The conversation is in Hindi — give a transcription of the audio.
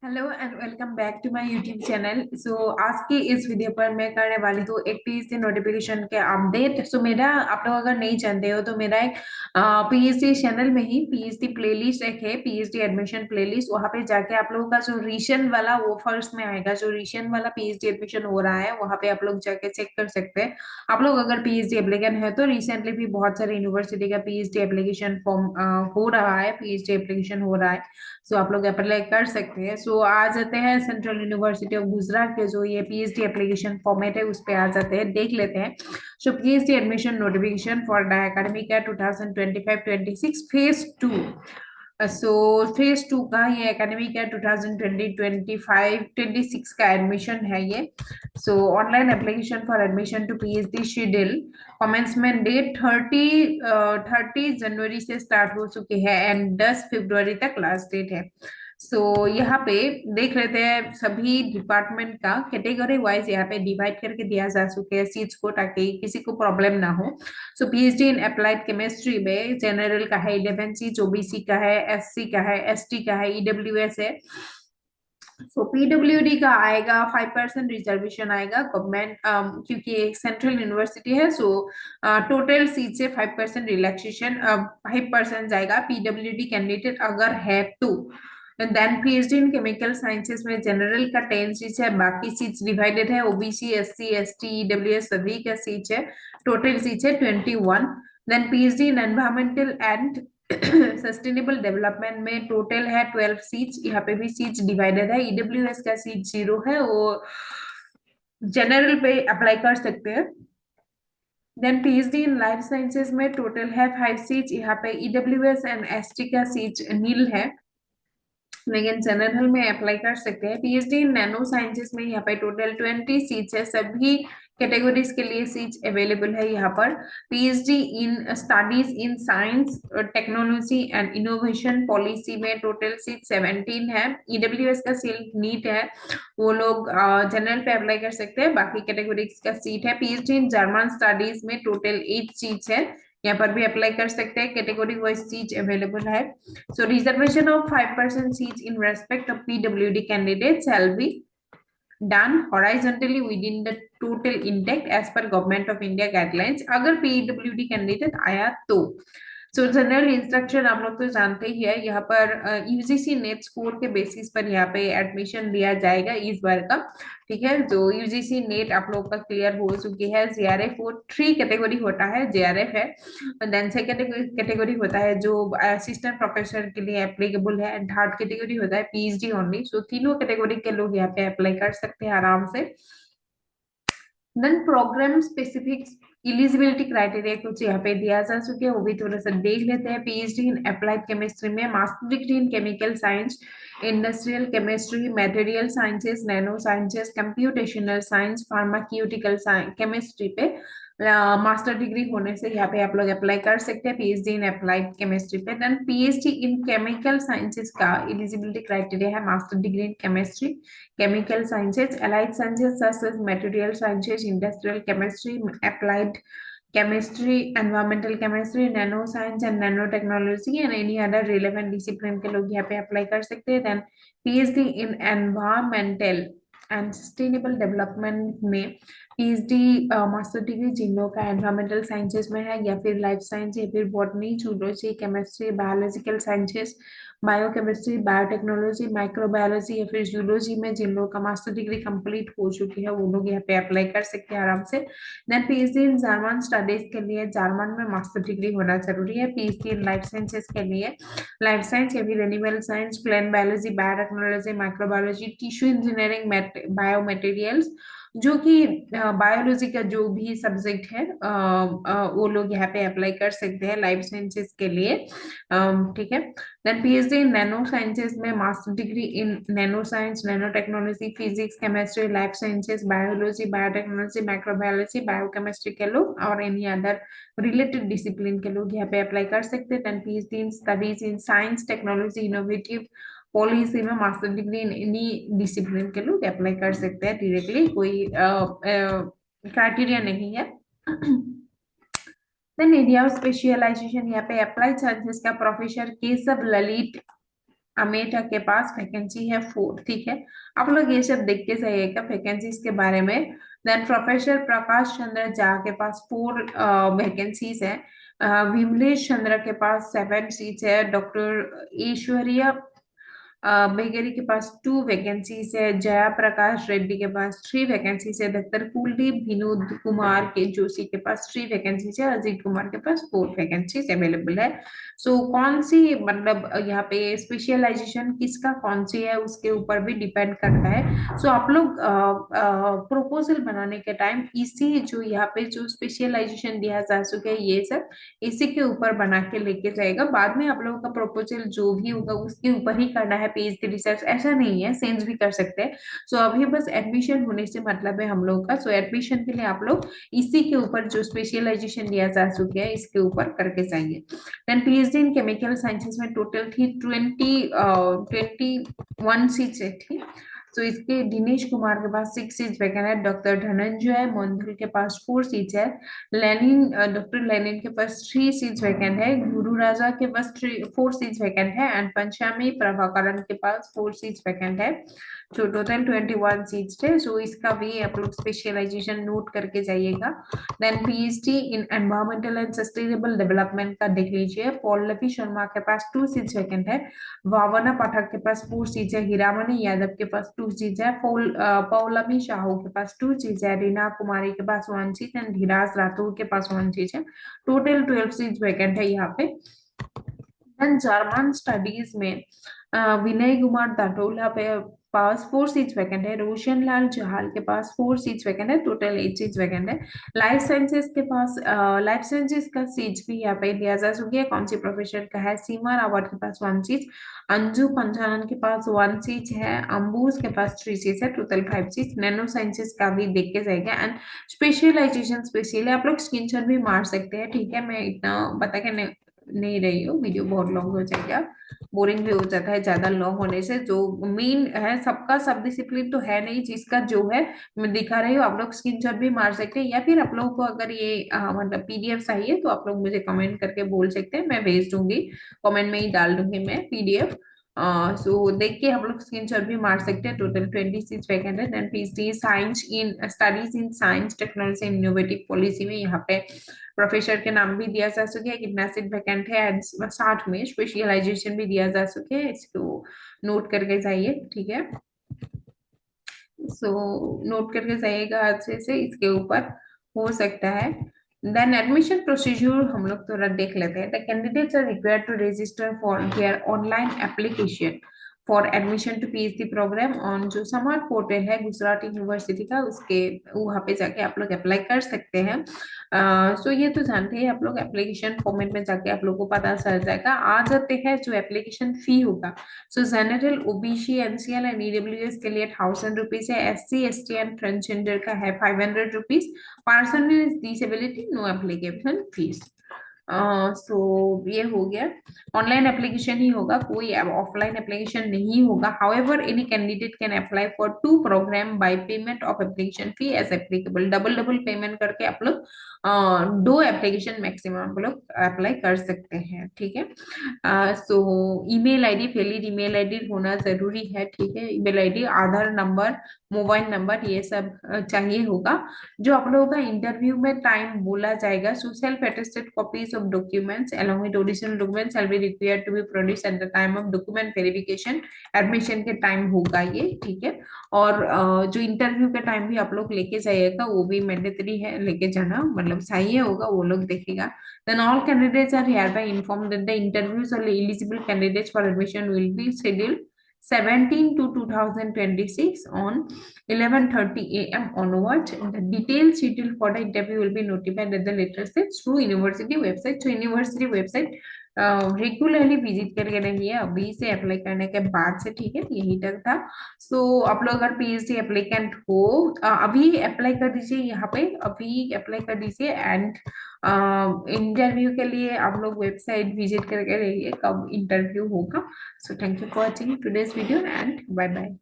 Hello and welcome back to my YouTube channel. आज की इस वीडियो पर मैं करने वाली हूँ एक पीएचडी नोटिफिकेशन के अपडेट। मेरा आप लोग अगर नहीं जानते हो तो मेरा एक पीएचडी चैनल में ही पीएचडी प्लेलिस्ट एक है, पीएचडी एडमिशन प्लेलिस्ट। वहाँ पे जाके आप लोगों का जो रीसेंट वाला वो फर्स्ट में आएगा, जो रीसेंट वाला पीएचडी एडमिशन हो रहा है वहाँ पे आप लोग जाके चेक कर सकते हैं। आप लोग अगर पीएचडी एप्लीकेंट है तो रिसेंटली भी बहुत सारे यूनिवर्सिटी का पीएचडी एप्लीकेशन फॉर्म हो रहा है, पीएचडी एप्लीकेशन हो रहा है। आप लोग अप्लाई कर सकते हैं। आ जाते हैं सेंट्रल यूनिवर्सिटी ऑफ गुजरात के जो ये पीएचडी एप्लीकेशन फॉर्मेट है उस पे आ जाते हैं, देख लेते हैं। PhD admission notification for the academic year 2025-26 phase 2। Phase 2 का ये एकेडमिक ईयर 2020-25-26 का एडमिशन है ये। Online application for admission to PhD schedule commencement date 30 जनवरी से स्टार्ट हो चुकी है एंड 10 फरवरी तक लास्ट डेट है। यहाँ पे देख लेते हैं सभी डिपार्टमेंट का कैटेगरी वाइज यहाँ पे डिवाइड करके दिया जा चुके हैं सीट्स को, ताकि किसी को प्रॉब्लम ना हो। पीएचडी इन अप्लाइड केमिस्ट्री में जनरल का है 11 सीट, ओबीसी का है, एससी का है, एसटी का है, ईडब्ल्यूएस है। पीडब्ल्यूडी का आएगा 5% रिजर्वेशन आएगा गवर्नमेंट, क्योंकि एक सेंट्रल यूनिवर्सिटी है। टोटल सीट से 5% रिलैक्सेशन, 5% जाएगा पीडब्ल्यूडी कैंडिडेट अगर है तो। Then PhD in chemical sciences में जनरल का 10 सीट्स है, बाकी सीट्स डिवाइडेड है, ओबीसी, एससी, एसटी, ईडब्ल्यूएस सभी का सीट्स है। टोटल सीट्स है 21। Then PhD in environmental and sustainable development में टोटल है 12 सीट्स, यहाँ पे भी सीट्स डिवाइडेड है। ईडब्ल्यूएस का सीट 0 है, वो जनरल पे अप्लाई कर सकते हैं। Then PhD in life sciences में टोटल है 5 सीट्स, यहाँ पे ईडब्ल्यूएस एंड एसटी का सीट नील है, लेकिन जनरल में अप्लाई कर सकते हैं। पीएचडी इन नैनो साइंसेस में यहाँ पे टोटल 20 सीट्स है, सभी कैटेगरीज के लिए सीट्स अवेलेबल है यहाँ पर। PhD in studies in science technology and innovation policy में टोटल सीट 17 है। ईडब्ल्यूएस का सीट नीट है, वो लोग जनरल पे अप्लाई कर सकते हैं, बाकी कैटेगरीज का सीट है। पीएचडी इन जर्मन स्टडीज में टोटल 8 सीट्स है, यहाँ पर भी अप्लाई कर सकते हैं, कैटेगरी वाइज सीट अवेलेबल है। Reservation of 5% seats in respect of PWD candidates shall be done horizontally within the total intake as per Government of India guidelines। अगर PWD कैंडिडेट आया तो जनरल इंस्ट्रक्शन आप लोग तो जानते ही है, यहाँ पर यूजीसी नेट स्कोर के बेसिस पर यहाँ पे एडमिशन दिया जाएगा इस बार का। ठीक है, जो यूजीसी नेट आप लोग का क्लियर हो चुकी है। जेआरएफ वो 3 कैटेगरी होता है, जेआरएफ है, देन सेकंड कैटेगरी होता है जो असिस्टेंट प्रोफेसर के लिए एप्लीकेबल है, एंड थर्ड कैटेगरी होता है पीएचडी ओनली। तीनों कैटेगरी के लोग यहाँ पे अप्लाई कर सकते हैं आराम से। Then programme specific eligibility criteria कुछ यहाँ पे दिया जा चुके हैं, वो भी थोड़ा सा देख लेते हैं। पीएचडी इन अप्लाइड केमिस्ट्री में, मास्टर डिग्री इन chemical science, industrial chemistry, material sciences, nano sciences, computational science, pharmaceutical chemistry पे मास्टर डिग्री होने से यहाँ पे आप लोग अप्लाई कर सकते हैं पीएचडी इन अप्लाइड केमिस्ट्री पे। Then PhD in chemical sciences का एलिजिबिलिटी क्राइटेरिया है master degree in chemistry, chemical sciences, allied sciences such as material sciences, industrial chemistry, applied chemistry, environmental chemistry, nanoscience and nanotechnology and any other relevant discipline के लोग यहाँ पे अप्लाई कर सकते हैं। then PhD in environmental and sustainable development में पीएचडी मास्टर डिग्री जिन लोगों का एनवायरमेंटल साइंसेस में है, या फिर लाइफ साइंस, या फिर botany, zoology, chemistry, biological sciences, biochemistry, biotechnology, microbiology या फिर जूलॉजी में जिन लोगों का मास्टर डिग्री कंप्लीट हो चुकी है वो लोग यहाँ पे अप्लाई कर सकते हैं आराम से। Then PhD in German studies के लिए जर्मन में मास्टर डिग्री होना जरूरी है। पीएचडी इन लाइफ साइंसेस के लिए लाइफ साइंस या फिर animal science, plant biology, biotechnology, microbiology, tissue engineering, biomaterials, जो कि बायोलॉजी का जो भी सब्जेक्ट है वो लोग यहाँ पे अप्लाई कर सकते हैं लाइफ साइंसेस के लिए। ठीक है, then PhD in nano sciences में master degree in nano science, nano technology, physics, chemistry, life sciences, biology, biotechnology, microbiology, biochemistry के लोग और एनी अदर रिलेटेड डिसिप्लिन के लोग यहाँ पे अप्लाई कर सकते हैं। Then PhD in studies in science, technology, innovative policy में master degree in any discipline के लोग अप्लाई कर सकते हैं डायरेक्टली, कोई क्राइटेरिया नहीं है। देन एरिया ऑफ स्पेशलाइजेशन यहाँ पे अप्लाइड साइंसेस का प्रोफेसर केशव ललित अमेठा के पास वैकेंसी है 4, ठीक है। आप लोग ये सब देख के जाइएगा वैकेंसीज के बारे में। देन प्रोफेसर प्रकाश चंद्र झा के पास 4 वैकेंसीज है। विमलेश चंद्र के पास 7 सीट्स है। डॉक्टर ऐश्वर्या बेगेरी के पास 2 वैकेंसीज है। जया प्रकाश रेड्डी के पास 3 वैकेंसीज है। डॉक्टर कुलदीप विनोद कुमार के जोशी के पास 3 वैकेंसीज है। अजीत कुमार के पास 4 वैकेंसीज अवेलेबल है। सो कौन सी मतलब यहाँ पे स्पेशलाइजेशन किसका कौन सी है उसके ऊपर भी डिपेंड करता है। सो आप लोग प्रोपोजल बनाने के टाइम इसी जो यहाँ पे जो स्पेशलाइजेशन दिया जा सके ये सब इसी के ऊपर बना के लेके जाएगा। बाद में आप लोगों का प्रपोजल जो भी होगा उसके ऊपर ही करना है। पीएचडी रिसर्च ऐसा नहीं है, चेंज भी कर सकते हैं। सो अभी बस एडमिशन होने से मतलब है हम लोग का। सो एडमिशन के लिए आप लोग इसी के ऊपर जो स्पेशलाइजेशन दिया जा चुके हैं इसके ऊपर करके जाएंगे। Then PhD in chemical sciences में टोटल थी 21 सीट्स थी। तो इसके दिनेश कुमार के पास 6 सीट्स वैकेंट है। डॉक्टर धनंजय मंडल के पास 4 सीट्स है। लेनिन डॉक्टर लेनिन के पास 3 सीट्स वैकेंट है। गुरु राजा के पास 4 सीट्स वैकेंट है। एंड पंचामी प्रभाकरण के पास 4 सीट्स वैकेंट है। तो टोटल 21 सीट्स है। सो इसका भी आप लोग स्पेशलाइजेशन नोट करके जाइएगा। Then PhD in environmental and sustainable development का देख लीजिए। पौल्लवी शर्मा के पास 2 सीट्स वैकेंट है। भावना पाठक के पास 4 सीट्स है। हीरामणि यादव के पास 2 सीट्स है। पौलमी साहू के पास 2 सीट्स है। रीना कुमारी के पास 1 सीट एंड धीराज राठौर के पास 1 सीट है। टोटल 12 सीट्स वैकेंट है यहाँ पे। देन जर्मन स्टडीज में विनय कुमार दाटोला पे पास 4 सीट्स वैकेंट है। रोशन लाल जहाल के पास 4 सीट्स वैकेंट है। टोटल 8 सीट्स वैकेंट है। लाइफ साइंसेस के पास लाइफ साइंसेस का सीट्स भी यहाँ पे दिया जा चुकी है। कौन सी प्रोफेसर का है। सीमा रावत के पास 1 सीट। अंजू पंचानन के पास 1 सीट है। अंबुज के पास 3 सीट्स है। Total 5 seats. नैनो साइंसेस का भी देख के जाएगा। एंड स्पेशलाइजेशन स्पेशली आप लोग स्क्रीनशॉट भी मार सकते हैं, ठीक है। मैं इतना बता के नहीं रही हूँ, वीडियो बहुत लॉन्ग हो जाएगा, बोरिंग भी हो जाता है ज्यादा लॉन्ग होने से। जो मेन है सबका सब डिसिप्लिन तो है नहीं, जिसका जो है मैं दिखा रही हूँ। आप लोग स्क्रीनशॉट भी मार सकते हैं या फिर आप लोगों को अगर ये मतलब पीडीएफ चाहिए तो आप लोग मुझे कमेंट करके बोल सकते हैं, मैं भेज दूंगी, कमेंट में ही डाल दूंगी मैं पीडीएफ। सो देख के हम लोग स्क्रीनशॉट भी मार सकते हैं। टोटल 26 वैकेंट है। Then PhD science in studies in science technology and innovative policy में यहाँ पे प्रोफेसर के नाम भी दिया जा सके, कितना सीट वैकेंट है। एंड साथ में स्पेशलाइजेशन भी दिया जा सके, इसको नोट करके जाइए, ठीक है। सो नोट करके जाइएगा अच्छे से, इसके ऊपर हो सकता है। देन एडमिशन प्रोसीजर हम लोग थोड़ा देख लेते हैं। The candidates are required to register for their online application for admission to PhD programme on जो समार्ट पोर्टल है गुजरात यूनिवर्सिटी का, उसके वहां पे जाके आप लोग अप्लाई कर सकते हैं। सो ये तो जानते हैं आप लोग, एप्लीकेशन फॉर्मेट में जाके आप लोग को पता चल जाएगा। आ जाते हैं जो एप्लीकेशन फी होगा। सो general OBC NCL and EWS के लिए 1000 रुपीज है। एससी एसटी एंड ट्रांसजेंडर का है 500 rupees. Person with disability no application fees. So ये हो गया। ऑनलाइन एप्लीकेशन ही होगा, कोई ऑफलाइन एप्लीकेशन नहीं होगा। However any candidate can apply for 2 programme by payment of application fee as applicable. Double double payment करके आप लोग 2 एप्लीकेशन मैक्सिमम आप लोग अप्लाई कर सकते हैं, ठीक है। सो email ID, valid email ID होना जरूरी है, ठीक है। ईमेल आईडी, आधार नंबर, मोबाइल नंबर, ये सब चाहिए होगा। जो आप लोगों का इंटरव्यू में टाइम बोला जाएगा, so self attested copies of documents along with original documents shall be required to be produced at the time of document verification. Admission के टाइम होगा ये, ठीक है। और जो इंटरव्यू के टाइम भी आप लोग लेके जाइएगा वो भी मैंडेटरी है लेके जाना, मतलब चाहिए होगा, वो लोग देखेगा। Then all candidates are hereby informed that the interviews of eligible candidates for admission will be scheduled 17 to 2026 on 11:30 a.m. onwards. The detailed schedule for the interview will be notified at the later stage through university website. So university website regularly visit करके रहिए अभी से अप्लाई करने के बाद से, ठीक है। यही तक था। सो आप लोग अगर पीएचडी एप्लीकेंट हो अभी अप्लाई कर दीजिए, यहाँ पे अभी अप्लाई कर दीजिए। एंड इंटरव्यू के लिए आप लोग वेबसाइट विजिट करके रहिए कब इंटरव्यू होगा। So thank you for watching today's video and bye bye.